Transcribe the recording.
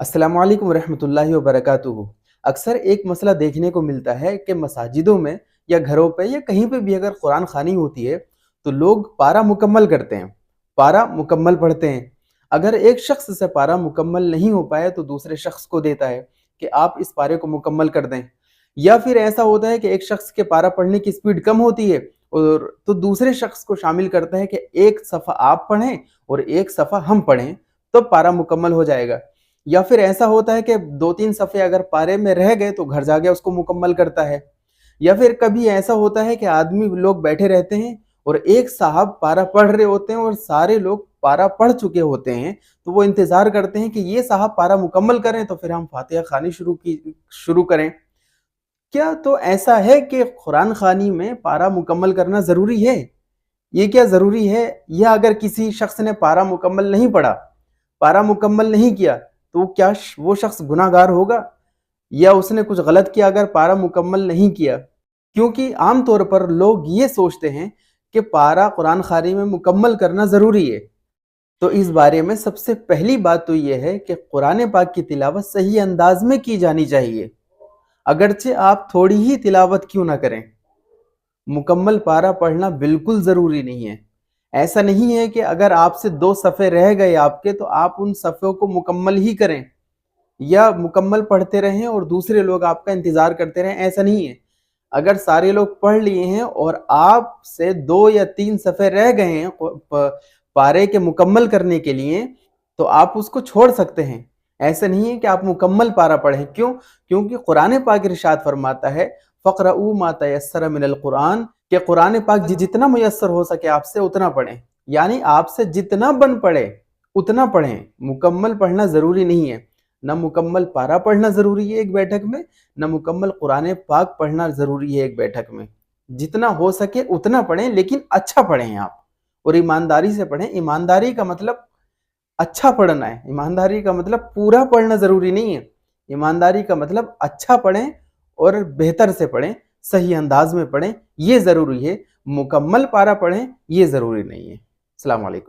अस्सलाम वालेकुम रहमतुल्लाहि व बरकातुहू। अक्सर एक मसला देखने को मिलता है कि मसाजिदों में या घरों पे या कहीं पे भी अगर कुरान खानी होती है तो लोग पारा मुकम्मल करते हैं, पारा मुकम्मल पढ़ते हैं। अगर एक शख्स से पारा मुकम्मल नहीं हो पाए तो दूसरे शख्स को देता है कि आप इस पारे को मुकम्मल कर दें। या फिर ऐसा होता है कि एक शख्स के पारा पढ़ने की स्पीड कम होती है और तो दूसरे शख्स को शामिल करता है कि एक सफ़ा आप पढ़ें और एक सफ़ा हम पढ़ें तो पारा मुकम्मल हो जाएगा। या फिर ऐसा होता है कि 2-3 सफ़े अगर पारे में रह गए तो घर जाके उसको मुकम्मल करता है। या फिर कभी ऐसा होता है कि आदमी लोग बैठे रहते हैं और एक साहब पारा पढ़ रहे होते हैं और सारे लोग पारा पढ़ चुके होते हैं, तो वो इंतज़ार करते हैं कि ये साहब पारा मुकम्मल करें तो फिर हम फातिहा ख़वानी शुरू करें। क्या तो ऐसा है कि कुरान ख़वानी में पारा मुकम्मल करना ज़रूरी है? ये क्या ज़रूरी है? या अगर किसी शख्स ने पारा मुकम्मल नहीं पढ़ा, पारा मुकम्मल नहीं किया, तो क्या वो शख्स गुनाहगार होगा? या उसने कुछ गलत किया अगर पारा मुकम्मल नहीं किया? क्योंकि आम तौर पर लोग ये सोचते हैं कि पारा कुरान ख़वानी में मुकम्मल करना ज़रूरी है। तो इस बारे में सबसे पहली बात तो ये है कि कुरान पाक की तिलावत सही अंदाज में की जानी चाहिए। अगरचे आप थोड़ी ही तिलावत क्यों ना करें, मुकम्मल पारा पढ़ना बिल्कुल ज़रूरी नहीं है। ऐसा नहीं है कि अगर आपसे 2 सफ़े रह गए आपके तो आप उन सफ़ों को मुकम्मल ही करें या मुकम्मल पढ़ते रहें और दूसरे लोग आपका इंतज़ार करते रहें, ऐसा नहीं है। अगर सारे लोग पढ़ लिए हैं और आपसे 2 या 3 सफ़े रह गए हैं पारे के मुकम्मल करने के लिए, तो आप उसको छोड़ सकते हैं। ऐसा नहीं है कि आप मुकम्मल पारा पढ़ें। क्यों? क्योंकि कुरान पाक इरशाद फरमाता है फ़क़रऊ मा तयस्सर मिनल कुरान, कि कुरान पाक जितना मुयस्सर हो सके आपसे उतना पढ़ें। यानी आपसे जितना बन पड़े उतना पढ़ें, मुकम्मल पढ़ना ज़रूरी नहीं है। न मुकम्मल पारा पढ़ना ज़रूरी है एक बैठक में, न मुकम्मल कुरान पाक पढ़ना ज़रूरी है एक बैठक में। जितना हो सके उतना पढ़ें, लेकिन अच्छा पढ़ें आप और ईमानदारी से पढ़ें। ईमानदारी का मतलब अच्छा पढ़ना है, ईमानदारी का मतलब पूरा पढ़ना ज़रूरी नहीं है। ईमानदारी का मतलब अच्छा पढ़ें और बेहतर से पढ़ें, सही अंदाज में पढ़ें, ये ज़रूरी है। मुकम्मल पारा पढ़ें, ये ज़रूरी नहीं है। अस्सलाम वालेकुम।